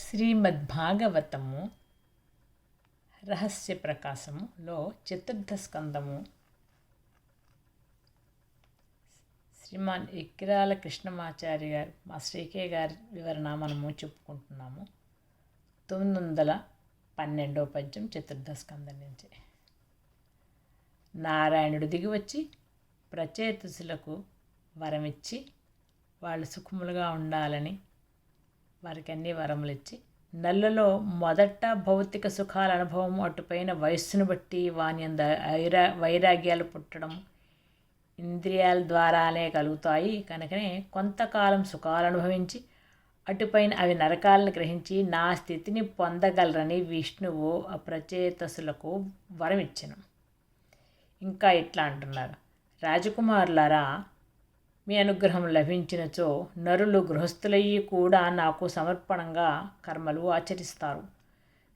శ్రీమద్భాగవతము రహస్య ప్రకాశములో చతుర్థ స్కందము శ్రీమాన్ ఎక్కిరాల కృష్ణమాచారి గారు మా శ్రీకే గారి వివరణ మనము చెప్పుకుంటున్నాము. 912వ పద్యం చతుర్థ స్కందం నుంచి. నారాయణుడు దిగివచ్చి ప్రచేతసులకు వరమిచ్చి వాళ్ళు సుఖములుగా ఉండాలని వారికి అన్ని వరములు ఇచ్చి, నల్లలో మొదట భౌతిక సుఖాల అనుభవం, అటుపైన వయస్సును బట్టి వాని వైరాగ్యాలు పుట్టడం ఇంద్రియాల ద్వారానే కలుగుతాయి కనుకనే కొంతకాలం సుఖాలు అనుభవించి అటుపైన అవి నరకాలను గ్రహించి నా స్థితిని పొందగలరని విష్ణువు అప్రచేతసులకు వరం ఇచ్చెను. ఇంకా ఇట్లా అంటున్నారు, రాజకుమారులారా, మీ అనుగ్రహం లభించినచో నరులు గృహస్థులయ్యి కూడా నాకు సమర్పణంగా కర్మలు ఆచరిస్తారు.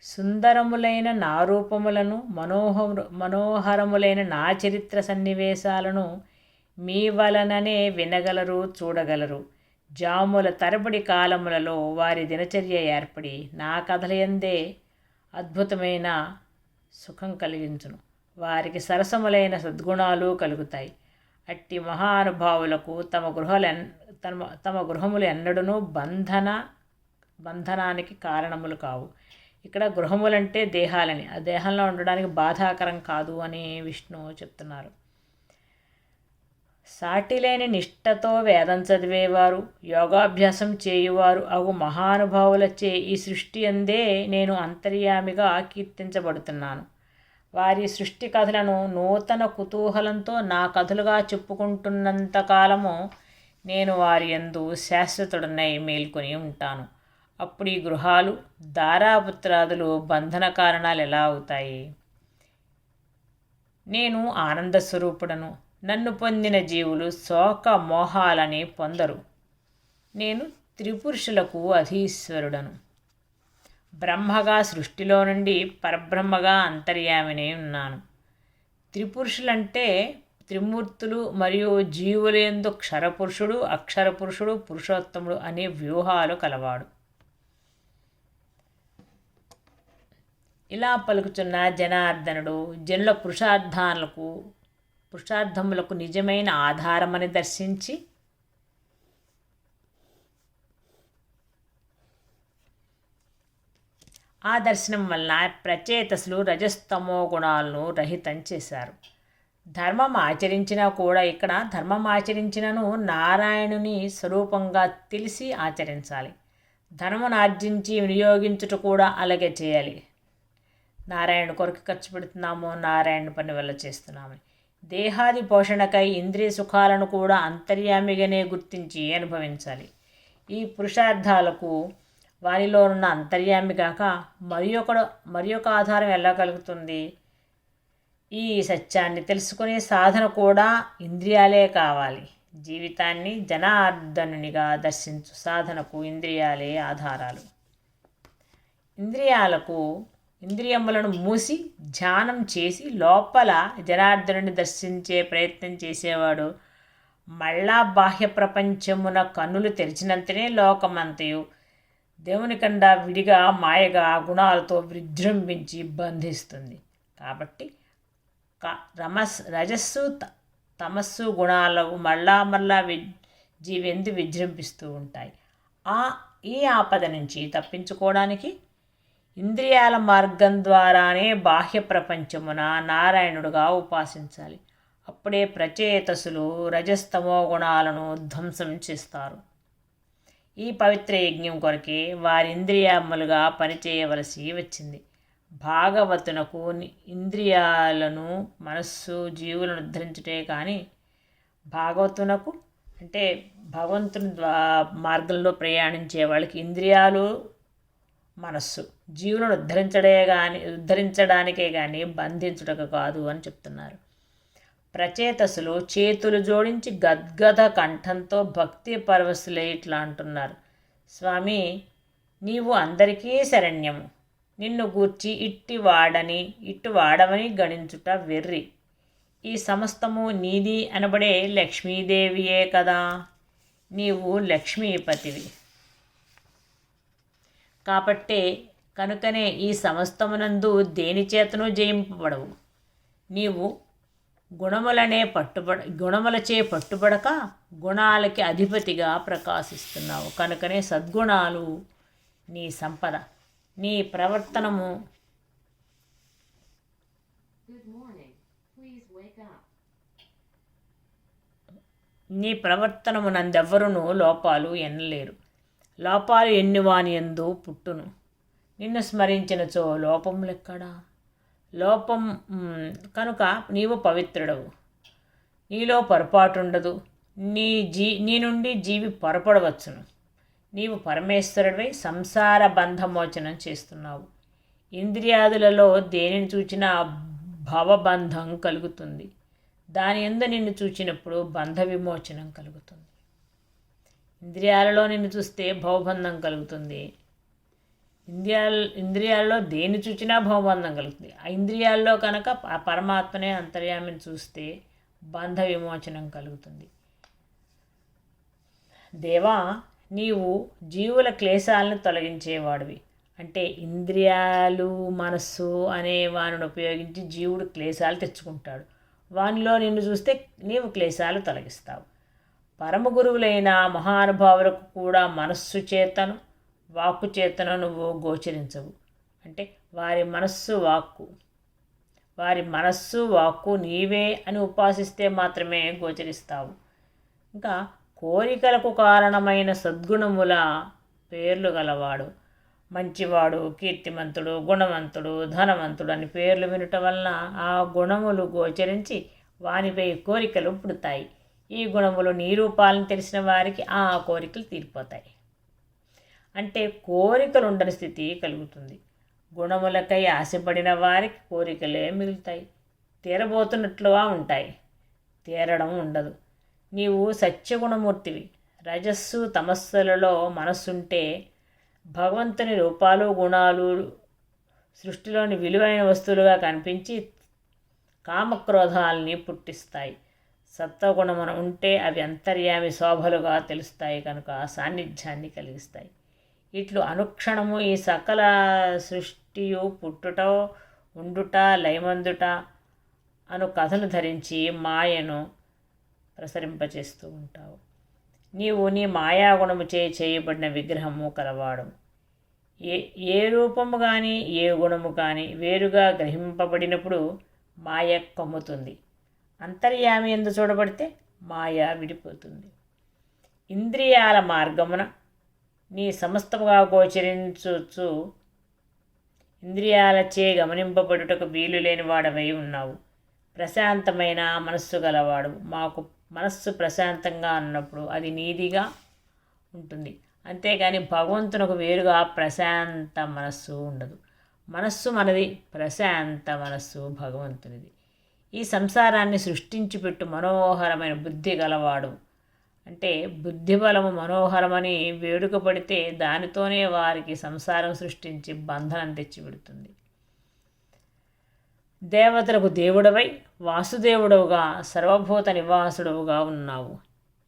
సుందరములైన నా రూపములను మనోహరములైన నా చరిత్ర సన్నివేశాలను మీ వలననే వినగలరు, చూడగలరు. జాముల తరబడి కాలములలో వారి దినచర్య ఏర్పడి నా కథలయందే అద్భుతమైన సుఖం కలిగించును. వారికి సరసములైన సద్గుణాలు కలుగుతాయి. అట్టి మహానుభావులకు తమ గృహములు ఎన్నడూనూ బంధనానికి కారణములు కావు. ఇక్కడ గృహములంటే దేహాలని, ఆ దేహంలో ఉండడానికి బాధాకరం కాదు అని విష్ణువు చెప్తున్నారు. సాటిలేని నిష్ఠతో వేదం చదివేవారు, యోగాభ్యాసం చేయువారు అగు మహానుభావులచే ఈ సృష్టి అందే నేను అంతర్యామిగా కీర్తించబడుతున్నాను. వారి సృష్టి కథలను నూతన కుతూహలంతో నా కథలుగా చెప్పుకుంటున్నంతకాలము నేను వారి యందు శాశ్వతుడనై మేల్కొని ఉంటాను. అప్పుడు ఈ గృహాలు, దారాపుత్రాదులు బంధన కారణాలు ఎలా అవుతాయి? నేను ఆనందస్వరూపుడను. నన్ను పొందిన జీవులు శోక మోహాలని పొందరు. నేను త్రిపురుషులకు అధీశ్వరుడను. బ్రహ్మగా సృష్టిలో నుండి పరబ్రహ్మగా అంతర్యామినే ఉన్నాను. త్రిపురుషులంటే త్రిమూర్తులు మరియు జీవులందు క్షరపురుషుడు, అక్షరపురుషుడు, పురుషోత్తముడు అనే వ్యూహాలు కలవాడు. ఇలా పలుకుతున్న జనార్దనుడు జనుల పురుషార్థములకు నిజమైన ఆధారమని దర్శించి ఆ దర్శనం వలన ప్రచేతసులు రజస్తమో గుణాలను రహితం చేశారు. ధర్మం ఆచరించినా కూడా ఇక్కడ ధర్మం ఆచరించినను నారాయణుని స్వరూపంగా తెలిసి ఆచరించాలి. ధర్మను ఆర్జించి వినియోగించుట కూడా అలాగే చేయాలి. నారాయణ కొరకు ఖర్చు పెడుతున్నాము, నారాయణ పని వల్ల చేస్తున్నామని. దేహాది పోషణకై ఇంద్రియ సుఖాలను కూడా అంతర్యామిగానే గుర్తించి అనుభవించాలి. ఈ పురుషార్థాలకు వారిలో ఉన్న అంతర్యామి కాక మరి ఒక ఆధారం ఎలా కలుగుతుంది? ఈ సత్యాన్ని తెలుసుకునే సాధన కూడా ఇంద్రియాలే కావాలి. జీవితాన్ని జనార్దనునిగా దర్శించు సాధనకు ఇంద్రియాలే ఆధారాలు. ఇంద్రియములను మూసి ధ్యానం చేసి లోపల జనార్దనుని దర్శించే ప్రయత్నం చేసేవాడు మళ్ళా బాహ్య ప్రపంచమున కన్నులు తెరిచినంతనే లోకమంతయు దేవుని కండా విడిగా మాయగా గుణాలతో విజృంభించి బంధిస్తుంది. కాబట్టి రజస్సు తమస్సు గుణాలు మళ్ళా విజృంభిస్తూ ఉంటాయి. ఈ ఆపద నుంచి తప్పించుకోవడానికి ఇంద్రియాల మార్గం ద్వారానే బాహ్య ప్రపంచమున నారాయణుడుగా ఉపాసించాలి. అప్పుడే ప్రచేతసులు రజస్తమో గుణాలను ధ్వంసం చేస్తారు. ఈ పవిత్ర యజ్ఞం కొరకే వారి ఇంద్రియములుగా పనిచేయవలసి వచ్చింది. భాగవతునకు ఇంద్రియాలను, మనస్సు, జీవులను ఉద్ధరించుటే కానీ భాగవతునకు అంటే భగవంతుని మార్గంలో ప్రయాణించే వాళ్ళకి ఇంద్రియాలు, మనస్సు, జీవులను ఉద్ధరించడానికే కానీ బంధించుటకు కాదు అని చెప్తున్నారు. ప్రచేతసులు చేతులు జోడించి గద్గద కంఠంతో భక్తి పరవశులై ఇట్లా అంటున్నారు, స్వామి, నీవు అందరికీ శరణ్యము. నిన్ను గూర్చి ఇట్టు వాడవని గణించుట వెర్రి. ఈ సమస్తము నీది అనబడే లక్ష్మీదేవియే కదా. నీవు లక్ష్మీపతివి. కాబట్టే కనుకనే ఈ సమస్తమునందు దేని చేతను జయింపబడవు. నీవు గుణములచే పట్టుబడక గుణాలకి అధిపతిగా ప్రకాశిస్తున్నావు. కనుకనే సద్గుణాలు నీ సంపద. నీ ప్రవర్తనము నందెవ్వరును లోపాలు ఎన్నలేరు. లోపాలు ఎన్నివాని యందు పుట్టును. నిన్ను స్మరించినచో లోపములెక్కడా? లోపం కనుక నీవు పవిత్రుడవు. నీలో పొరపాటుండదు. నీ నుండి జీవి పొరపడవచ్చును. నీవు పరమేశ్వరుడివై సంసార బంధమోచనం చేస్తున్నావు. ఇంద్రియాదులలో దేనిని చూచినా భవబంధం కలుగుతుంది. దాని యందు నిన్ను చూచినప్పుడు బంధ విమోచనం కలుగుతుంది. ఇంద్రియాలలో నిన్ను చూస్తే భవబంధం కలుగుతుంది. ఇంద్రియాల్లో దేన్ని చూచినా భవబంధం కలుగుతుంది. ఆ ఇంద్రియాల్లో కనుక ఆ పరమాత్మనే అంతర్యామిని చూస్తే బంధ విమోచనం కలుగుతుంది. దేవా, నీవు జీవుల క్లేశాలను తొలగించేవాడివి. అంటే ఇంద్రియాలు మనస్సు అనే వానిని ఉపయోగించి జీవుడు క్లేశాలు తెచ్చుకుంటాడు. వానిలో నిన్ను చూస్తే నీవు క్లేశాలు తొలగిస్తావు. పరమ గురువులైన మహానుభావులకు కూడా మనస్సు చేతను వాక్కు చేతను నువ్వు గోచరించవు. అంటే వారి మనస్సు వాక్కు నీవే అని ఉపాసిస్తే మాత్రమే గోచరిస్తావు. ఇంకా కోరికలకు కారణమైన సద్గుణముల పేర్లు గలవాడు, మంచివాడు, కీర్తిమంతుడు, గుణవంతుడు, ధనవంతుడు అని పేర్లు వినటం వలన ఆ గుణములు గోచరించి వానిపై కోరికలు పుడతాయి. ఈ గుణములు నీ రూపాలను తెలిసిన వారికి ఆ కోరికలు తీరిపోతాయి. అంటే కోరికలు ఉండని స్థితి కలుగుతుంది. గుణములకై ఆశపడిన వారికి కోరికలే మిగులుతాయి. తీరబోతున్నట్లుగా ఉంటాయి, తీరడం ఉండదు. నీవు సత్యగుణమూర్తివి. రజస్సు తమస్సులలో మనస్సుంటే భగవంతుని రూపాలు గుణాలు సృష్టిలోని విలువైన వస్తువులుగా కనిపించి కామక్రోధాలని పుట్టిస్తాయి. సత్వగుణమున ఉంటే అవి అంతర్యామి శోభలుగా తెలుస్తాయి కనుక సాన్నిధ్యాన్ని కలిగిస్తాయి. ఇట్లు అనుక్షణము ఈ సకల సృష్టియు పుట్టుట, ఉండుట, లయమందుట అను కథను ధరించి మాయను ప్రసరింపచేస్తూ ఉంటావు. నీవు నీ మాయాగుణము చేయబడిన విగ్రహము కలవాడు. ఏ రూపము కానీ ఏ గుణము కానీ వేరుగా గ్రహింపబడినప్పుడు మాయ కమ్ముతుంది. అంతర్యామి ఎందు చూడబడితే మాయ విడిపోతుంది. ఇంద్రియాల మార్గమున నీ సమస్తముగా గోచరించు ఇంద్రియాలచే గమనింపబడుటకు వీలు లేని వాడవై ఉన్నావు. ప్రశాంతమైన మనస్సు గలవాడు. మాకు మనస్సు ప్రశాంతంగా ఉన్నప్పుడు అది నీదిగా ఉంటుంది. అంతేగాని భగవంతునకు వేరుగా ప్రశాంత మనస్సు ఉండదు. మనస్సు మనది, ప్రశాంత మనస్సు భగవంతునిది. ఈ సంసారాన్ని సృష్టించి పెట్టు మనోహరమైన బుద్ధి గలవాడు. అంటే బుద్ధిబలము మనోహరమని వేడుక పడితే దానితోనే వారికి సంసారం సృష్టించి బంధనం తెచ్చిపెడుతుంది. దేవతలకు దేవుడవై వాసుదేవుడవుగా సర్వభూత నివాసుడవుగా ఉన్నావు.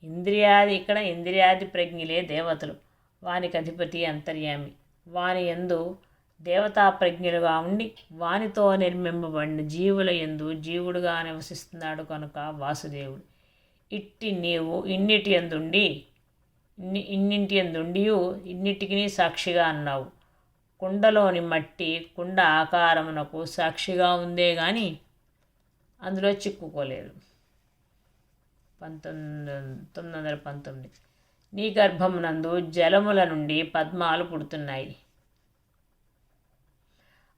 ఇంద్రియాది ప్రజ్ఞలే దేవతలు. వానికి అధిపతి అంతర్యామి. వాని యందు దేవతా ప్రజ్ఞలుగా ఉండి వానితో నిర్మింపబడిన జీవుల యందు జీవుడుగా నివసిస్తున్నాడు కనుక వాసుదేవుడు. ఇట్టి నీవు ఇన్నిటి యందుండియు ఇన్నిటికి సాక్షిగా అన్నావు. కుండలోని మట్టి కుండ ఆకారమునకు సాక్షిగా ఉందే గాని అందులో చిక్కుకోలేదు. 919. నీ గర్భమునందు జలముల నుండి పద్మాలు పుడుతున్నాయి.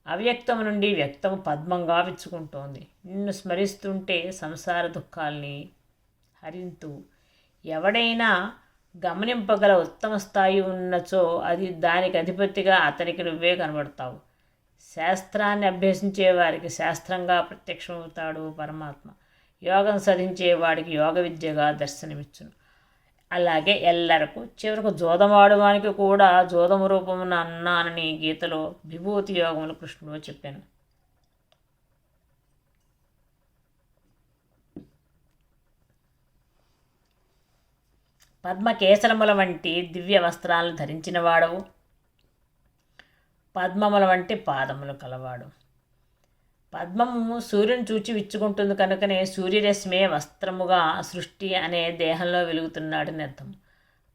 అవ్యక్తము నుండి వ్యక్తము పద్మంగా విచ్చుకుంటోంది. నిన్ను స్మరిస్తుంటే సంసార దుఃఖాల్ని హరింతు. ఎవడైనా గమనింపగల ఉత్తమ స్థాయి ఉన్నచో అది దానికి అధిపతిగా అతనికి నువ్వే కనబడతావు. శాస్త్రాన్ని అభ్యసించే వారికి శాస్త్రంగా ప్రత్యక్షమవుతాడు పరమాత్మ. యోగం సాధించేవాడికి యోగ విద్యగా దర్శనమిచ్చును. అలాగే ఎల్లరకు చివరకు జోదమాడువానికి కూడా జోదము రూపమున అన్నానని గీతలో విభూతి యోగములు కృష్ణుడు చెప్పాను. పద్మకేసరముల వంటి దివ్య వస్త్రాలను ధరించిన వాడవు. పద్మముల వంటి పాదములు కలవాడు. పద్మము సూర్యుని చూచి విచ్చుకుంటుంది కనుకనే సూర్యరశ్మే వస్త్రముగా సృష్టి అనే దేహంలో వెలుగుతున్నాడని అర్థం.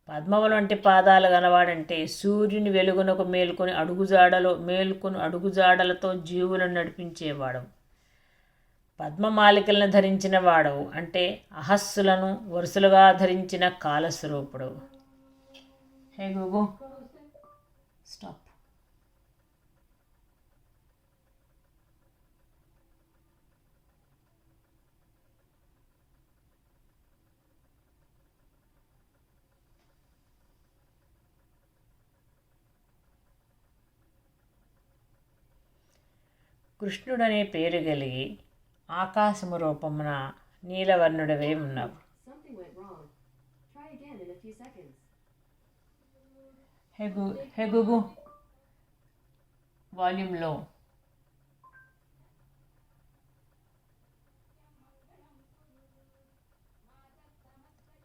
పద్మముల వంటి పాదాలు గలవాడంటే సూర్యుని వెలుగునకు అడుగుజాడలతో జీవులను నడిపించేవాడు. పద్మమాలికలను ధరించిన వాడవు అంటే అహస్సులను వరుసలుగా ధరించిన కాలస్వరూపుడు. హే గూగు స్టాప్. కృష్ణుడనే పేరు కలిగి ఆకాశము రూపమున నీలవర్ణుడవే ఉన్నావు. హే గూగు వాల్యూమ్లో.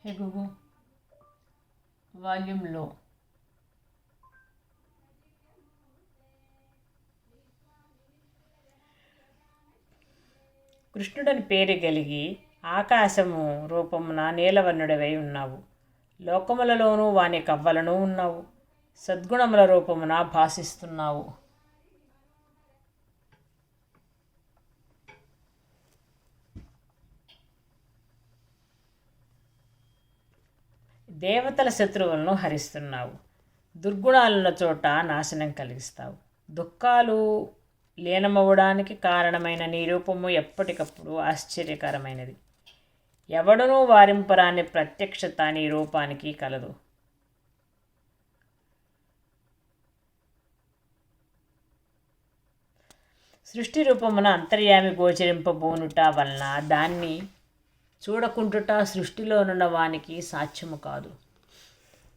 హే గూగు వాల్యూమ్లో. కృష్ణుడని పేరు కలిగి ఆకాశము రూపమున నీలవర్ణుడవై ఉన్నావు. లోకములలోనూ వాని కవ్వలను ఉన్నావు. సద్గుణముల రూపమున భాసిస్తున్నావు. దేవతల శత్రువులను హరిస్తున్నావు. దుర్గుణాలున్న చోట నాశనం కలిగిస్తావు. దుఃఖాలు లీనమవ్వడానికి కారణమైన నీ రూపము ఎప్పటికప్పుడు ఆశ్చర్యకరమైనది. ఎవడనూ వారింపరాని ప్రత్యక్షత నీ రూపానికి కలదు. సృష్టి రూపమున అంతర్యామి గోచరింపబోనుట వలన దాన్ని చూడకుంటుట సృష్టిలోనున్న వానికి సాధ్యము కాదు.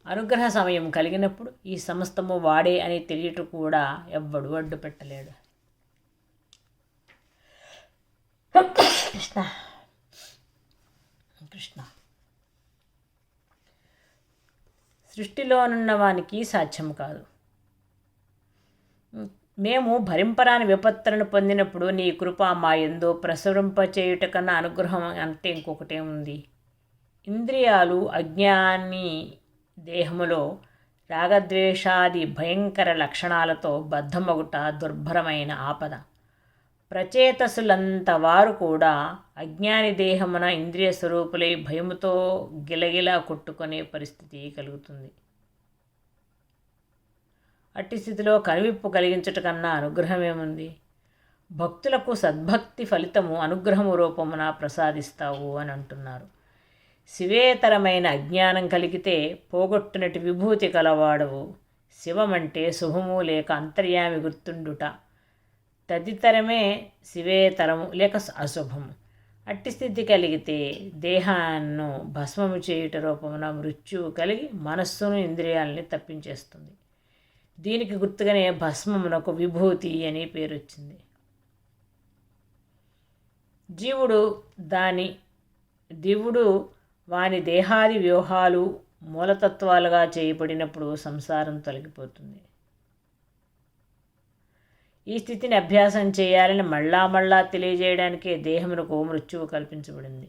అనుగ్రహ సమయం కలిగినప్పుడు ఈ సమస్తము వాడే అని తెలియట కూడా ఎవ్వడు అడ్డుపెట్టలేడు. కృష్ణ కృష్ణ సృష్టిలోనున్న వానికి సాధ్యము కాదు. మేము భరింపరాని విపత్తులను పొందినప్పుడు నీ కృప మా యందు ప్రసరింపచేయుట కన్నా అనుగ్రహం అంటే ఇంకొకటే ఉంది. ఇంద్రియాలు అజ్ఞాని దేహములో రాగద్వేషాది భయంకర లక్షణాలతో బద్ధమగుట దుర్భరమైన ఆపద. ప్రచేతసులంత వారు కూడా అజ్ఞాని దేహమున ఇంద్రియ స్వరూపులై భయముతో గిలగిలా కొట్టుకునే పరిస్థితి కలుగుతుంది. అట్టి స్థితిలో కనువిప్పు కలిగించుట కన్నా అనుగ్రహమేముంది? భక్తులకు సద్భక్తి ఫలితము అనుగ్రహము రూపమున ప్రసాదిస్తావు అని అంటున్నారు. శివేతరమైన అజ్ఞానం కలిగితే పోగొట్టునటి విభూతి కలవాడవు. శివమంటే శుభము లేక అంతర్యామి గుర్తుండుట. తదితరమే శివేతరము లేక అశుభము. అట్టి స్థితి కలిగితే దేహాన్ని భస్మము చేయుట రూపమున మృత్యువు కలిగి మనస్సును ఇంద్రియాలని తప్పించేస్తుంది. దీనికి గుర్తుగానే భస్మమునకు విభూతి అని పేరు వచ్చింది. దేవుడు వాని దేహాది వ్యూహాలు మూలతత్వాలుగా చేయబడినప్పుడు సంసారం తొలగిపోతుంది. ఈ స్థితిని అభ్యాసం చేయాలని మళ్ళా తెలియజేయడానికే దేహమునకు మృత్యువు కల్పించబడింది.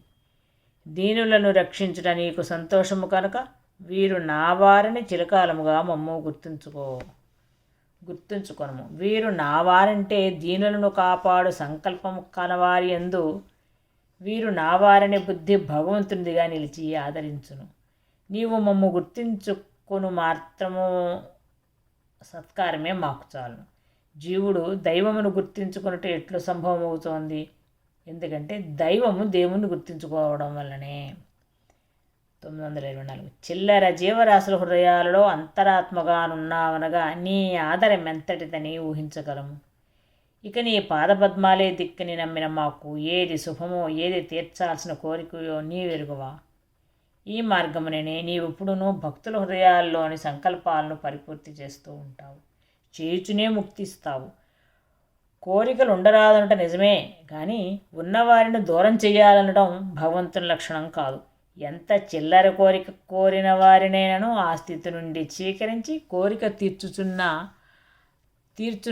దీనులను రక్షించుట నీకు సంతోషము కనుక వీరు నా వారిని చిరకాలముగా మమ్ము గుర్తుంచుకొనము. వీరు నా వారంటే దీనులను కాపాడు సంకల్పము కలవారి యందు వీరు నా వారిని బుద్ధి భగవంతునిదిగా నిలిచి ఆదరించును. నీవు మమ్ము గుర్తించుకొను మాత్రము సత్కారమే మాకు చాలును. జీవుడు దైవమును గుర్తించుకున్నట్టు ఎట్లు సంభవం అవుతోంది? ఎందుకంటే దైవము దేవుణ్ణి గుర్తించుకోవడం వల్లనే. 924 చిల్లర జీవరాశుల హృదయాలలో అంతరాత్మగానున్నావనగా నీ ఆదరం ఎంతటిదని ఊహించగలము. ఇక నీ పాదపద్మాలే దిక్కుని నమ్మిన మాకు ఏది శుభమో ఏది తీర్చాల్సిన కోరికయో నీవెరుగువా. ఈ మార్గముననే నీవెప్పుడునూ భక్తుల హృదయాల్లోని సంకల్పాలను పరిపూర్తి చేస్తూ ఉంటావు. చేయుచునే ముక్తిస్తావు. కోరికలు ఉండరాదనట నిజమే, కానీ ఉన్నవారిని దూరం చేయాలనడం భగవంతుని లక్షణం కాదు. ఎంత చిల్లర కోరిక కోరిన వారినైనాను ఆ స్థితి నుండి చీకరించి కోరిక తీర్చు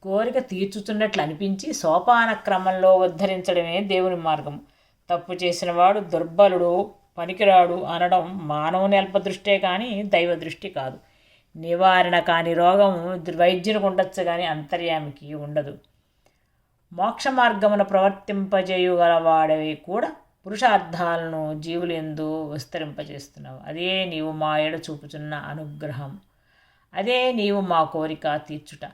కోరిక తీర్చుతున్నట్లు అనిపించి సోపాన క్రమంలో ఉద్ధరించడమే దేవుని మార్గం. తప్పు చేసిన వాడు దుర్బలుడు, పనికిరాడు అనడం మానవుని అల్పదృష్టే కానీ దైవ దృష్టి కాదు. నివారణ కాని రోగం వైద్యునికి ఉండొచ్చు కానీ అంతర్యామికి ఉండదు. మోక్ష మార్గమును ప్రవర్తింపజేయుగలవాడవి కూడా పురుషార్థాలను జీవులు ఎందు విస్తరింపజేస్తున్నావు. అదే నీవు మా ఎడ చూపుచున్న అనుగ్రహం. అదే నీవు మా కోరిక తీర్చుట.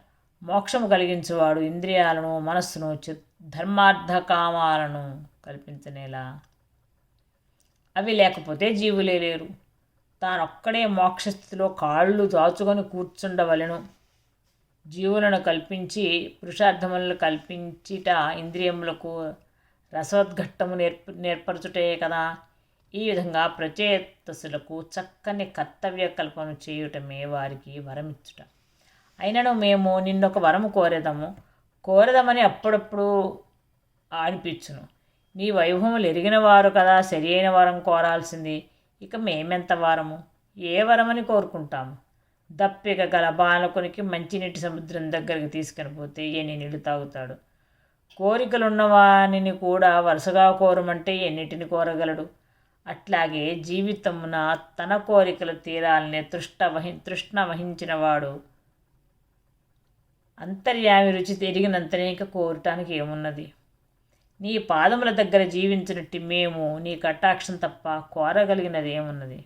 మోక్షము కలిగించువాడు ఇంద్రియాలను, మనస్సును, ధర్మార్థ కామాలను కల్పించనేలా. అవి లేకపోతే జీవులే లేరు. తానొక్కడే మోక్షస్థితిలో కాళ్ళు దాచుకొని కూర్చుండవలెను. జీవులను కల్పించి పురుషార్థములను కల్పించిట ఇంద్రియములకు రసోద్ఘట్టము నేర్పరచుటే కదా. ఈ విధంగా ప్రచేతసులకు చక్కని కర్తవ్య కల్పన చేయుటమే వారికి వరమిచ్చుట. అయినను మేము నిన్నొక వరము కోరెదమని అప్పుడప్పుడు అనిపించును. నీ వైభవములు ఎరిగిన వారు కదా సరి అయిన వరం కోరాల్సింది. ఇక మేమెంత వారము, ఏ వరమని కోరుకుంటాము? దప్పిక గల బాలకునికి మంచినీటి సముద్రం దగ్గరికి తీసుకుని పోతే ఎన్ని నీళ్ళు తాగుతాడు? కోరికలున్నవానిని కూడా వరుసగా కోరమంటే ఎన్నిటిని కోరగలడు? అట్లాగే జీవితమున తన కోరికలు తీరాలనే తృష్ణ వహించినవాడు అంతర్యామి రుచి తిరిగినంతనే ఇక కోరటానికి ఏమున్నది? నీ పాదముల దగ్గర జీవించినట్టు మేము నీ కటాక్షం తప్ప కోరగలిగినది ఏమున్నది?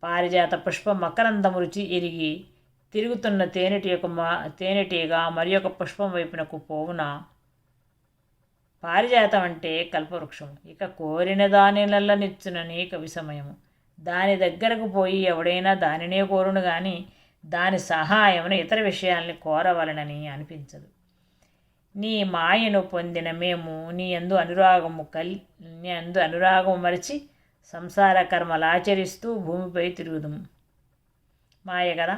పారిజాత పుష్ప మకరందము రుచి ఎరిగి తిరుగుతున్న తేనెటీగా మరి ఒక పుష్పం వైపునకు పోవున. పారిజాతం అంటే కల్పవృక్షము. ఇక కోరిన దానినల్ల నిచ్చున నీక విసమయము. దాని దగ్గరకు పోయి ఎవడైనా దానినే కోరును కానీ దాని సహాయమును ఇతర విషయాల్ని కోరవలనని అనిపించదు. నీ మాయను పొందిన మేము నీ యందు అనురాగము మరిచి సంసార కర్మలాచరిస్తూ భూమిపై తిరుగుదుము. మాయ కదా.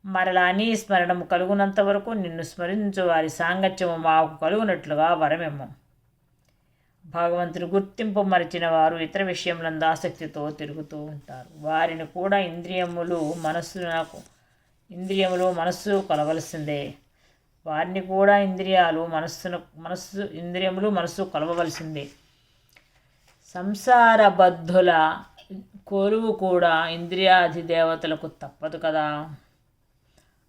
మరలా నీ స్మరణము కలుగునంత వరకు నిన్ను స్మరించు వారి సాంగత్యము మాకు కలుగునట్లుగా వరమెమ్ము. భగవంతుని గుర్తింపు మరిచిన వారు ఇతర విషయములందు ఆసక్తితో తిరుగుతూ ఉంటారు. వారిని కూడా ఇంద్రియములు మనస్సు కొలవలసిందే. వారిని కూడా మనస్సు కొలవవలసిందే. సంసారబద్ధుల కొలువు కూడా ఇంద్రియాధిదేవతలకు తప్పదు కదా.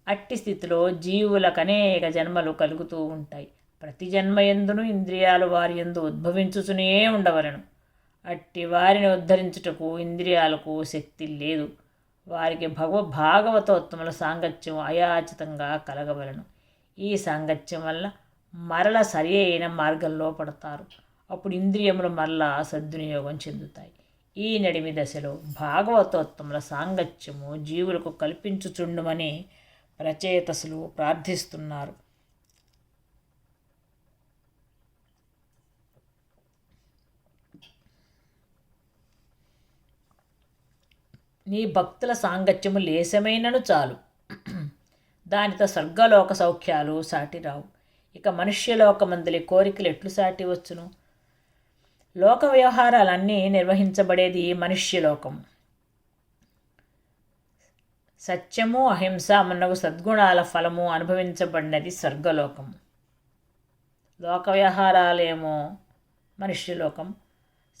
అట్టి స్థితిలో జీవులకు అనేక జన్మలు కలుగుతూ ఉంటాయి. ప్రతి జన్మయందును ఇంద్రియాలు వారి యందు ఉద్భవించుచునే ఉండవలను. అట్టి వారిని ఉద్ధరించుటకు ఇంద్రియాలకు శక్తి లేదు. వారికి భాగవతోత్తముల సాంగత్యం అయాచితంగా కలగవలను. ఈ సాంగత్యం వల్ల మరల సరి అయిన మార్గంలో పడతారు. అప్పుడు ఇంద్రియములు మరలా సద్వినియోగం చెందుతాయి. ఈ నడిమి దశలో భాగవతోత్తముల సాంగత్యము జీవులకు కల్పించుచుండుమని ప్రచేతసులు ప్రార్థిస్తున్నారు. నీ భక్తుల సాంగత్యము లేశమైనను చాలు. దానితో స్వర్గలోక సౌఖ్యాలు సాటిరావు. ఇక మనుష్యలోకమందలి కోరికలు ఎట్లు సాటి వచ్చును? లోక వ్యవహారాలన్నీ నిర్వహించబడేది మనుష్యలోకం. సత్యము, అహింస మున్నగు సద్గుణాల ఫలము అనుభవించబడినది స్వర్గలోకం. లోక వ్యవహారాలేమో మనుష్యలోకం.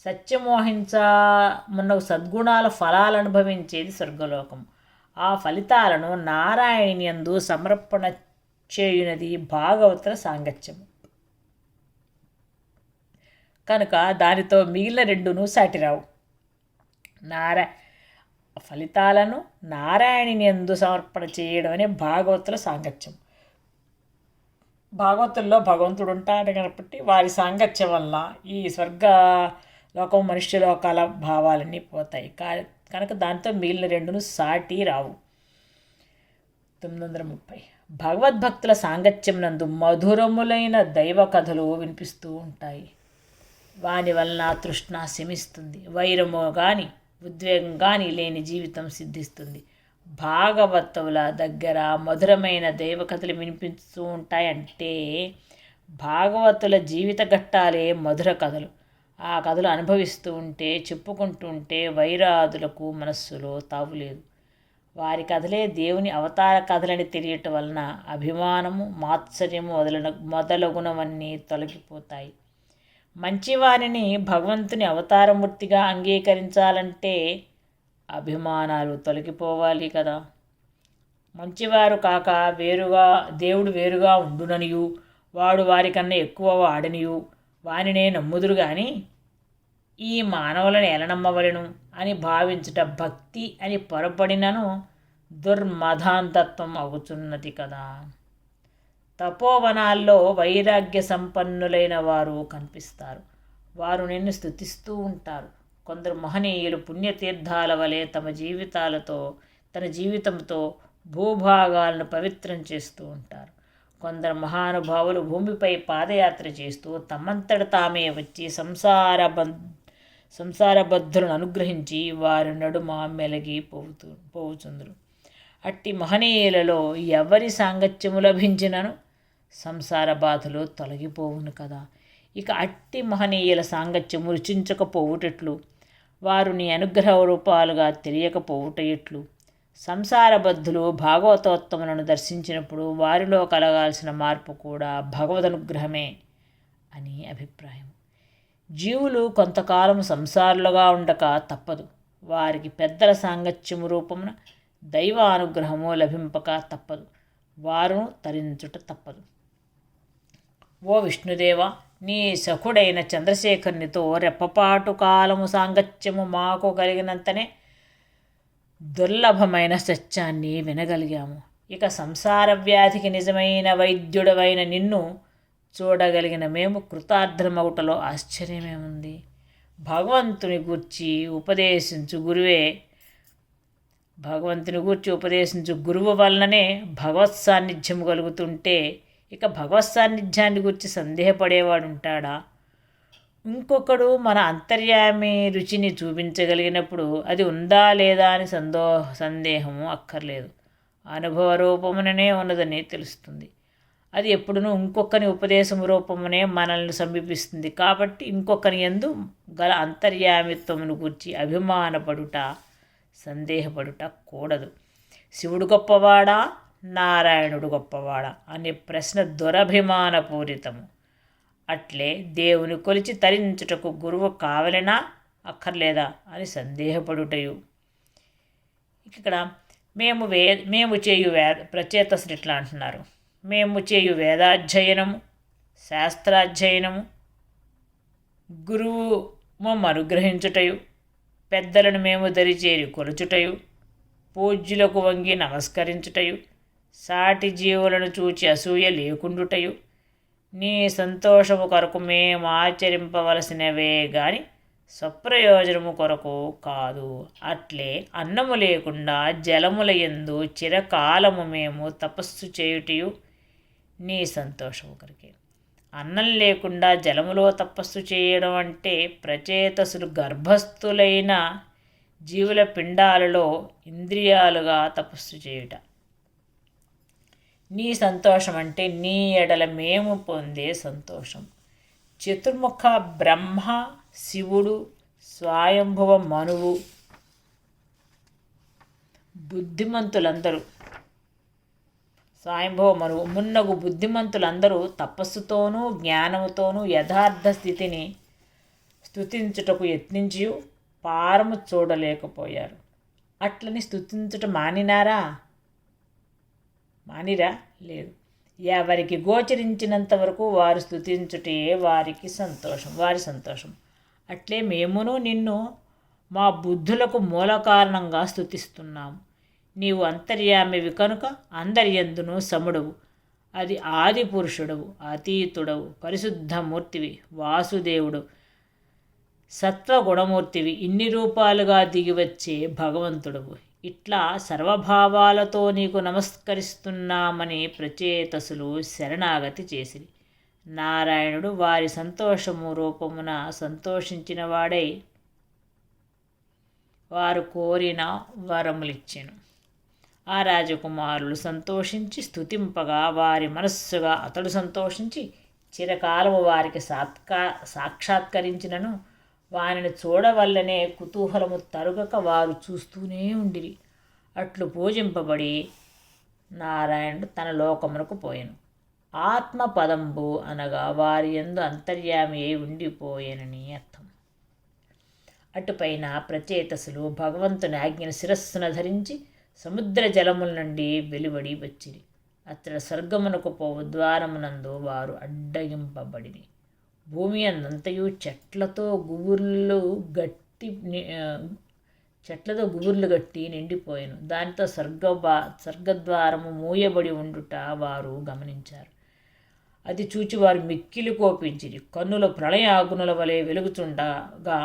సత్యము, అహింస మున్నగు సద్గుణాల ఫలాలు అనుభవించేది స్వర్గలోకం. ఆ ఫలితాలను నారాయణి యందు సమర్పణ చేయునది భాగవతుల సాంగత్యము కనుక దానితో మిగిలిన రెండును సాటిరావు. ఫలితాలను నారాయణుని యందు సమర్పణ చేయడం అనే భాగవతుల సాంగత్యం. భాగవతుల్లో భగవంతుడు ఉంటాడు కాబట్టి వారి సాంగత్యం వల్ల ఈ స్వర్గలోకం మనుష్యలోకాల భావాలన్నీ పోతాయి. కనుక దాంతో మిగిలిన రెండును సాటి రావు. 930 భగవద్భక్తుల సాంగత్యం నందు మధురములైన దైవ కథలు వినిపిస్తూ ఉంటాయి. వాని వలన తృష్ణ శమిస్తుంది. వైరము కానీ ఉద్వేగం కానీ లేని జీవితం సిద్ధిస్తుంది. భాగవతుల దగ్గర మధురమైన దైవ కథలు వినిపిస్తూ ఉంటాయంటే భాగవతుల జీవిత ఘట్టాలే మధుర కథలు. ఆ కథలు అనుభవిస్తూ ఉంటే చెప్పుకుంటూ ఉంటే వైరాదులకు మనస్సులో తావులేదు. వారి కథలే దేవుని అవతార కథలని తెలియటం వలన అభిమానము మాత్సర్యము మొదలగునవన్నీ తొలగిపోతాయి. మంచివారిని భగవంతుని అవతారమూర్తిగా అంగీకరించాలంటే అభిమానాలు తొలగిపోవాలి కదా. మంచివారు కాక దేవుడు వేరుగా ఉండుననియు వాడు వారికన్నా ఎక్కువ వాడనియు వానినే నమ్ముదురు గాని ఈ మానవులను ఎలా నమ్మవలెను అని భావించుట భక్తి అని పొరపడినను దుర్మధాంతత్వం అవుతున్నది కదా. తపోవనాల్లో వైరాగ్య సంపన్నులైన వారు కనిపిస్తారు. వారు నిన్ను స్తుతిస్తూ ఉంటారు. కొందరు మహనీయులు పుణ్యతీర్థాల వలె తన జీవితంతో భూభాగాలను పవిత్రం చేస్తూ ఉంటారు. కొందరు మహానుభావులు భూమిపై పాదయాత్ర చేస్తూ తమంతట తామే వచ్చి సంసారబద్ధులను అనుగ్రహించి వారి నడుమ మెలిగి పోవుచుందురు. అట్టి మహనీయులలో ఎవరి సాంగత్యము లభించినను సంసార బాధలు తొలగిపోవును కదా. ఇక అట్టి మహనీయుల సాంగత్యము రుచించకపోవుటెట్లు, వారు నీ అనుగ్రహ రూపాలుగా తెలియకపోవుట ఎట్లు. సంసారబద్ధులు భాగవతోత్తములను దర్శించినప్పుడు వారిలో కలగాల్సిన మార్పు కూడా భగవదనుగ్రహమే అని అభిప్రాయం. జీవులు కొంతకాలం సంసారులుగా ఉండక తప్పదు. వారికి పెద్దల సాంగత్యము రూపమున దైవానుగ్రహము లభింపక తప్పదు. వారును తరించుట తప్పదు. ఓ విష్ణుదేవ, నీ సఖుడైన చంద్రశేఖరునితో రెప్పపాటు కాలము సాంగత్యము మాకు కలిగినంతనే దుర్లభమైన సత్యాన్ని వినగలిగాము. ఇక సంసార వ్యాధికి నిజమైన వైద్యుడవైన నిన్ను చూడగలిగిన మేము కృతార్థమగుటలో ఆశ్చర్యమేముంది. భగవంతుని గూర్చి ఉపదేశించు గురువు వలననే భగవత్ సాన్నిధ్యం కలుగుతుంటే ఇక భగవత్ సాన్నిధ్యాన్ని గురించి సందేహపడేవాడుంటాడా? ఇంకొకడు మన అంతర్యామి రుచిని చూపించగలిగినప్పుడు అది ఉందా లేదా అని సందేహము అక్కర్లేదు. అనుభవ రూపముననే ఉన్నదని తెలుస్తుంది. అది ఎప్పుడునూ ఇంకొకని ఉపదేశం రూపమునే మనల్ని సమీపిస్తుంది. కాబట్టి ఇంకొకని యందు గల అంతర్యామిత్వమును గూర్చి అభిమానపడుట, సందేహపడుట కూడదు. శివుడు గొప్పవాడా, నారాయణుడు గొప్పవాడా అనే ప్రశ్న దురభిమానపూరితము. అట్లే దేవుని కొలిచి తరించుటకు గురువు కావలెనా అక్కర్లేదా అని సందేహపడుటయు. ఇక్కడ మేము చేయు ప్రచేతసులు ఇట్లా అంటున్నారు. మేము చేయు వేదాధ్యయనము, శాస్త్రాధ్యయనము, గురువు మమ్మ అనుగ్రహించుటయు, పెద్దలను మేము దరిచేరి కొలుచుటయు, పూజ్యులకు వంగి నమస్కరించుటయు, సాటి జీవులను చూచి అసూయ లేకుండుటయు నీ సంతోషము కొరకు మేము ఆచరింపవలసినవే గాని స్వప్రయోజనము కొరకు కాదు. అట్లే అన్నము లేకుండా జలముల యందు చిరకాలము మేము తపస్సు చేయుటయు నీ సంతోషము కొరకే. అన్నం లేకుండా జలములో తపస్సు చేయడం అంటే ప్రచేతసులు గర్భస్థులైన జీవుల పిండాలలో ఇంద్రియాలుగా తపస్సు చేయుట. నీ సంతోషం అంటే నీ ఎడల మేము పొందే సంతోషం. చతుర్ముఖ బ్రహ్మ, శివుడు, స్వయంభువ మనువు, మున్నగు బుద్ధిమంతులందరూ తపస్సుతోనూ జ్ఞానముతోనూ యథార్థ స్థితిని స్తుతించుటకు యత్నించి పారము చూడలేకపోయారు. అట్లని స్తుతించుట మానిరా? లేదు. ఎవరికి గోచరించినంత వరకు వారు స్తుతించుటే వారి సంతోషం. అట్లే మేమును నిన్ను మా బుద్ధులకు మూల కారణంగా స్తుతిస్తున్నాము. నీవు అంతర్యామివి కనుక అందరియందును సముడవు. అది ఆది పురుషుడవు, అతీతుడవు, పరిశుద్ధమూర్తివి, వాసుదేవుడు, సత్వగుణమూర్తివి, ఇన్ని రూపాలుగా దిగివచ్చే భగవంతుడవు. ఇట్లా సర్వభావాలతో నీకు నమస్కరిస్తున్నామని ప్రచేతసులు శరణాగతి చేసిరి. నారాయణుడు వారి సంతోషము రూపమున సంతోషించిన వాడై వారు కోరిన వరములిచ్చెను. ఆ రాజకుమారులు సంతోషించి స్తుతింపగా వారి మనస్సుగా అతడు సంతోషించి చిరకాలము వారికి సాక్షాత్కరించినను వానిని చూడవల్లనే కుతూహలము తరుగక వారు చూస్తూనే ఉండిరి. అట్లు పూజింపబడి నారాయణుడు తన లోకమునకు పోయెను. ఆత్మపదంబు అనగా వారి యందు అంతర్యామి అయి ఉండిపోయేనని అర్థం. అటుపైన ప్రచేతసులు భగవంతుని ఆజ్ఞను శిరస్సున ధరించి సముద్ర జలముల నుండి వెలువడి వచ్చిరి. అతడ స్వర్గమునకు పోవు ద్వారమునందు వారు అడ్డగింపబడిరి. భూమి అందంతయు చెట్లతో గుబుర్లు గట్టి నిండిపోయాను. దానితో స్వర్గద్వారము మూయబడి ఉండుట వారు గమనించారు. అది చూచి వారు మిక్కిలి కోపించిరి. కన్నుల ప్రళయ ఆగునుల వలె వెలుగుతుండగా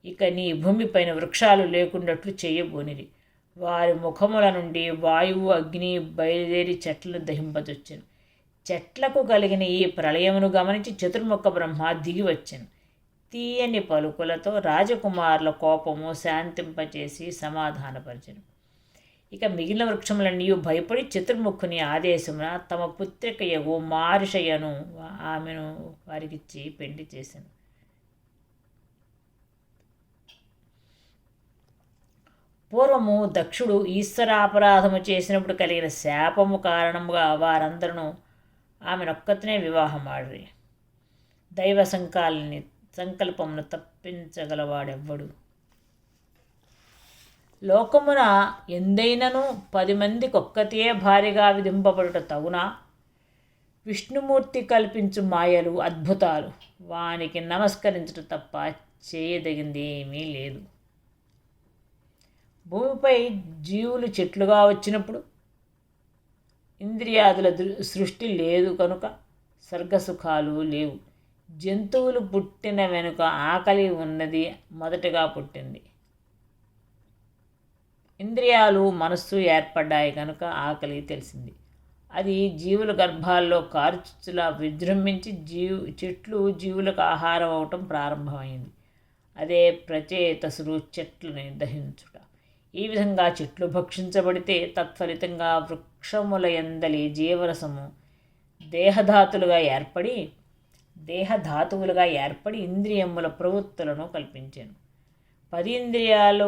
ఇక నీ భూమిపైన వృక్షాలు లేకుండాట్లు చేయబోనిరి. వారి ముఖముల నుండి వాయువు అగ్ని బయలుదేరి చెట్లను దహింపదొచ్చెను. చెట్లకు కలిగిన ఈ ప్రళయమును గమనించి చతుర్ముఖ బ్రహ్మ దిగి వచ్చెను. తీయని పలుకులతో రాజకుమారుల కోపము శాంతింపచేసి సమాధానపరచెను. ఇక మిగిలిన వృక్షములన్నీ భయపడి చతుర్ముఖుని ఆదేశమున తమ పుత్రికయగు మారిషయ్యను ఆమెను వారికిచ్చి పెండి చేశాను. పూర్వము దక్షుడు ఈశ్వరాపరాధము చేసినప్పుడు కలిగిన శాపము కారణముగా వారందరూ ఆమెనొక్కతనే వివాహమాడిరి. దైవ సంకల్పమును తప్పించగలవాడెవ్వడు. లోకమున ఎందైనను 10 మందికొక్కతే భార్యగా విధింపబడుట తగునా? విష్ణుమూర్తి కల్పించు మాయలు అద్భుతాలు వానికి నమస్కరించుట తప్ప చేయదగింది ఏమీ లేదు. భూమిపై జీవులు చెట్లుగా వచ్చినప్పుడు ఇంద్రియాదుల సృష్టి లేదు కనుక స్వర్గసుఖాలు లేవు. జంతువులు పుట్టిన వెనుక ఆకలి ఉన్నది మొదటగా పుట్టింది. ఇంద్రియాలు మనస్సు ఏర్పడ్డాయి కనుక ఆకలి తెలిసింది. అది జీవుల గర్భాల్లో కారుచులా విజృంభించి చెట్లు జీవులకు ఆహారం అవటం ప్రారంభమైంది. అదే ప్రచేతసులు చెట్లను దహించుట. ఈ విధంగా చెట్లు భక్షించబడితే తత్ఫలితంగా వృక్షముల యందలి జీవరసము దేహధాతువులుగా ఏర్పడి ఇంద్రియముల ప్రవృత్తులను కల్పించాను. 10 ఇంద్రియాలు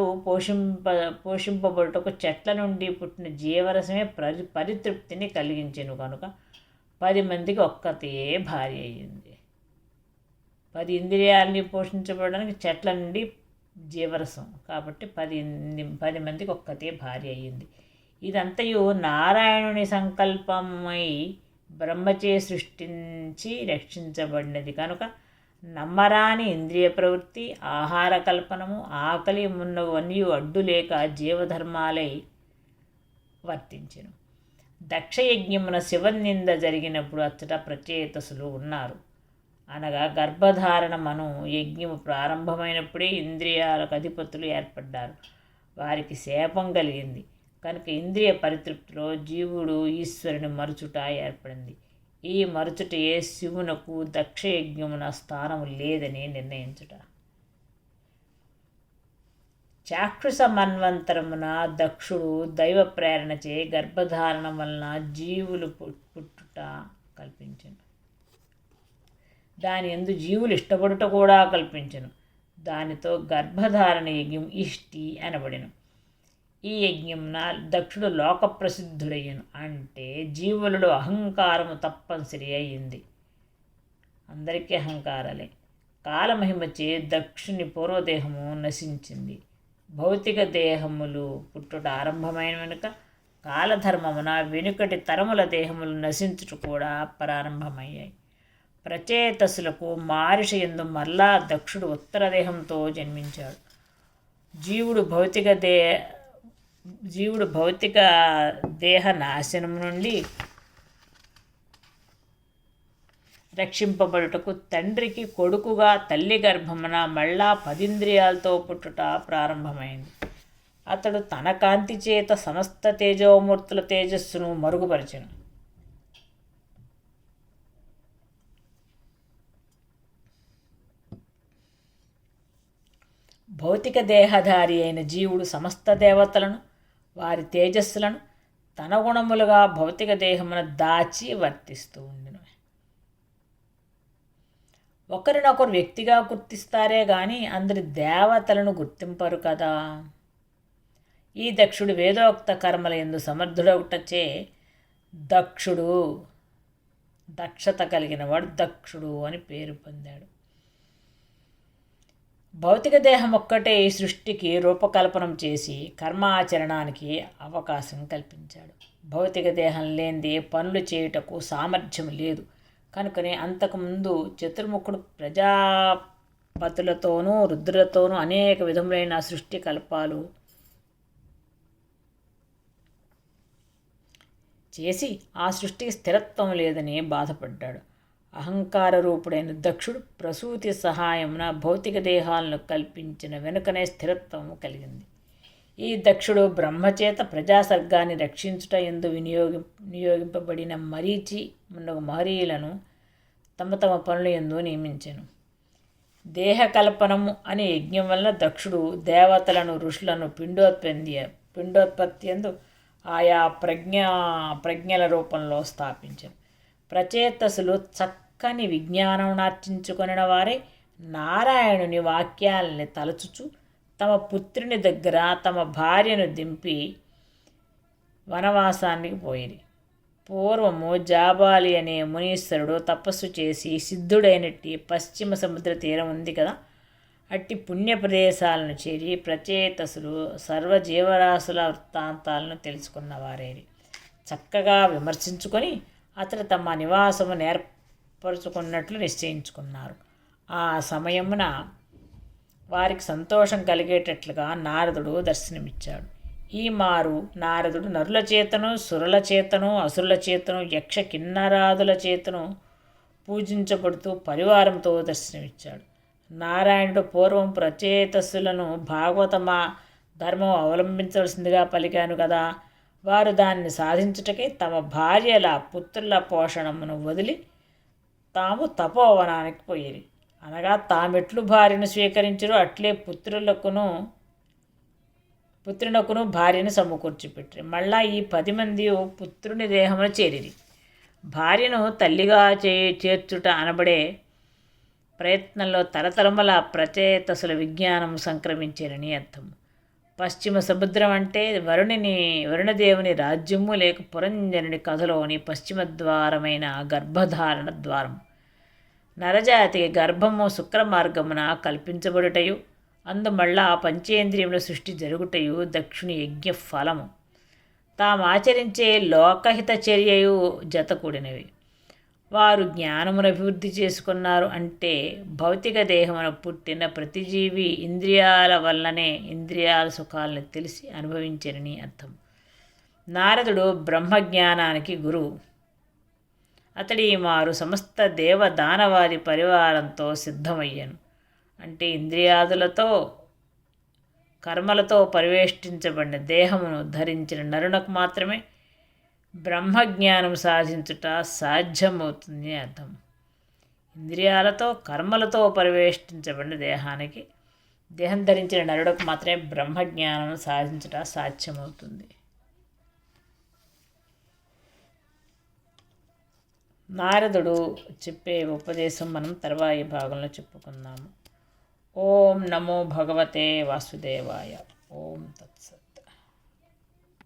పోషింపబడుటకు చెట్ల నుండి పుట్టిన జీవరసమే పరితృప్తిని కలిగించెను కనుక 10 మందికి ఒక్కతే భార్య అయ్యింది. 10 ఇంద్రియాలని పోషించబడడానికి చెట్ల నుండి జీవరసం కాబట్టి 10 మందికి ఒక్కతే భార్య అయ్యింది. ఇదంతయు నారాయణుని సంకల్పమై బ్రహ్మచే సృష్టించి రక్షించబడినది కనుక నమ్మరాని ఇంద్రియ ప్రవృత్తి, ఆహార కల్పనము, ఆకలి మున్నవన్నీ అడ్డులేక జీవధర్మాలై వర్తించెను. దక్షయజ్ఞమున శివనింద జరిగినప్పుడు అచ్చట ప్రచేతసులు ఉన్నారు. అనగా గర్భధారణమను యజ్ఞము ప్రారంభమైనప్పుడే ఇంద్రియాలకు అధిపతులు ఏర్పడ్డారు. వారికి శాపం కలిగింది కనుక ఇంద్రియ పరితృప్తిలో జీవుడు ఈశ్వరుని మరుచుట ఏర్పడింది. ఈ మరుచుటయే శివునకు దక్షయజ్ఞమున స్థానము లేదని నిర్ణయించుట. చాక్షుష మన్వంతరమున దక్షుడు దైవ ప్రేరణచే గర్భధారణం వలన జీవులు పుట్టుట కల్పించను. దాని యందు జీవులు ఇష్టపడుట కూడా కల్పించను. దానితో గర్భధారణ యజ్ఞం ఇష్టి అనబడిను. ఈ యజ్ఞంన దక్షుడు లోకప్రసిద్ధుడయ్యను. అంటే జీవులలో అహంకారము తప్పనిసరి అయ్యింది. అందరికీ అహంకారాలే. కాలమహిమచే దక్షుని పూర్వదేహము నశించింది. భౌతిక దేహములు పుట్టుట ఆరంభమైన వెనుక కాలధర్మమున వెనుకటి తరముల దేహములు నశించుట కూడా ప్రారంభమయ్యాయి. ప్రచేతసులకు మారిషయందు మరలా దక్షుడు ఉత్తర దేహంతో జన్మించాడు. జీవుడు భౌతిక దేహ నాశనం నుండి రక్షింపబడుటకు తండ్రికి కొడుకుగా తల్లి గర్భమున మళ్ళా 10 ఇంద్రియాలతో పుట్టుట ప్రారంభమైంది. అతడు తన కాంతి చేత సమస్త తేజోమూర్తుల తేజస్సును మరుగుపరచెను. భౌతిక దేహధారి అయిన జీవుడు సమస్త దేవతలను వారి తేజస్సులను తన గుణములుగా భౌతిక దేహమున దాచి వర్తిస్తూ ఉండెను. ఒకరినొకరు వ్యక్తిగా గుర్తిస్తారే కానీ అందరి దేవతలను గుర్తింపరు కదా. ఈ దక్షుడు వేదోక్త కర్మల యందు సమర్థుడొకటచే దక్షత కలిగిన వాడు దక్షుడు అని పేరు పొందాడు. భౌతిక దేహం ఒక్కటే ఈ సృష్టికి రూపకల్పనం చేసి కర్మాచరణానికి అవకాశం కల్పించాడు. భౌతిక దేహం లేనిదే పనులు చేయుటకు సామర్థ్యం లేదు. కనుకనే అంతకుముందు చతుర్ముఖుడు ప్రజాపతులతోనూ రుద్రులతోనూ అనేక విధములైన సృష్టి కల్పాలు చేసి ఆ సృష్టికి స్థిరత్వం లేదని బాధపడ్డాడు. అహంకార రూపుడైన దక్షుడు ప్రసూతి సహాయమున భౌతిక దేహాలను కల్పించిన వెనుకనే స్థిరత్వం కలిగింది. ఈ దక్షుడు బ్రహ్మచేత ప్రజాసర్గాన్ని రక్షించుట యందు నియోగింపబడిన మరీచి మున్నగు మహనీయులను తమ తమ పనుల యందు నియమించెను. దేహకల్పనము అనే యజ్ఞం వలన దక్షుడు దేవతలను ఋషులను పిండోత్పత్తి యందు ఆయా ప్రజ్ఞల రూపంలో స్థాపించెను. ప్రచేతసులు చక్కని విజ్ఞానం నార్చించుకొనిన వారే నారాయణుని వాక్యాలని తలచుచు తమ పుత్రుని దగ్గర తమ భార్యను దింపి వనవాసానికి పోయిరి. పూర్వము జాబాలి అనే మునీశ్వరుడు తపస్సు చేసి సిద్ధుడైనట్టి పశ్చిమ సముద్ర తీరం ఉంది కదా, అట్టి పుణ్య ప్రదేశాలను చేరి ప్రచేతసులు సర్వజీవరాశుల వృత్తాంతాలను తెలుసుకున్నవారేరి చక్కగా విమర్శించుకొని అతడు తమ నివాసము ఏర్పరచుకున్నట్లు నిశ్చయించుకున్నారు. ఆ సమయమున వారికి సంతోషం కలిగేటట్లుగా నారదుడు దర్శనమిచ్చాడు. ఈ మారు నారదుడు నరుల చేతను సురుల చేతను అసురుల చేతను యక్ష కిన్నరాదుల చేతను పూజించబడుతూ పరివారంతో దర్శనమిచ్చాడు. నారాయణుడు పూర్వం ప్రచేతస్సులను భాగవతమా ధర్మం అవలంబించవలసిందిగా పలికాను కదా, వారు దాన్ని సాధించుటకై తమ భార్యల పుత్రుల పోషణమును వదిలి తాము తపోవనానికి పోయిరి. అనగా తామెట్లు భార్యను స్వీకరించరు అట్లే పుత్రునకును భార్యను సమకూర్చిపెట్టిరి. మళ్ళా ఈ 10 మంది పుత్రుని దేహమును చేరిరి. భార్యను తల్లిగా చేర్చుట అనబడే ప్రయత్నంలో తరతరముల ప్రచేతసుల విజ్ఞానం సంక్రమించారని అర్థం. పశ్చిమ సముద్రం అంటే వరుణదేవుని రాజ్యము లేక పురంజనుని కథలోని పశ్చిమ ద్వారమైన గర్భధారణ ద్వారం. నరజాతికి గర్భము శుక్ర మార్గమున కల్పించబడుటయు అందుమళ్ళా పంచేంద్రియముల సృష్టి జరుగుటయు దక్షుని యజ్ఞ ఫలము. తామాచరించే లోకహిత చర్యయు జతకూడినవి. వారు జ్ఞానమును అభివృద్ధి చేసుకున్నారు అంటే భౌతిక దేహమున పుట్టిన ప్రతి జీవి ఇంద్రియాల వల్లనే ఇంద్రియాల సుఖాలను తెలిసి అనుభవించరని అర్థం. నారదుడు బ్రహ్మజ్ఞానానికి గురువు. అతడి మారు సమస్త దేవదానవాది పరివారంతో సిద్ధమయ్యాను. అంటే ఇంద్రియాదులతో కర్మలతో పరివేష్టించబడిన దేహమును ధరించిన నరునకు మాత్రమే బ్రహ్మజ్ఞానం సాధించుట సాధ్యమవుతుంది అర్థం. ఇంద్రియాలతో కర్మలతో పరివేష్టించబడిన దేహం ధరించిన నరుడకు మాత్రమే బ్రహ్మజ్ఞానం సాధించుట సాధ్యమవుతుంది. నారదుడు చెప్పే ఉపదేశం మనం తర్వాయి భాగంలో చెప్పుకుందాము. ఓం నమో భగవతే వాసుదేవాయ. ఓం తత్సత్.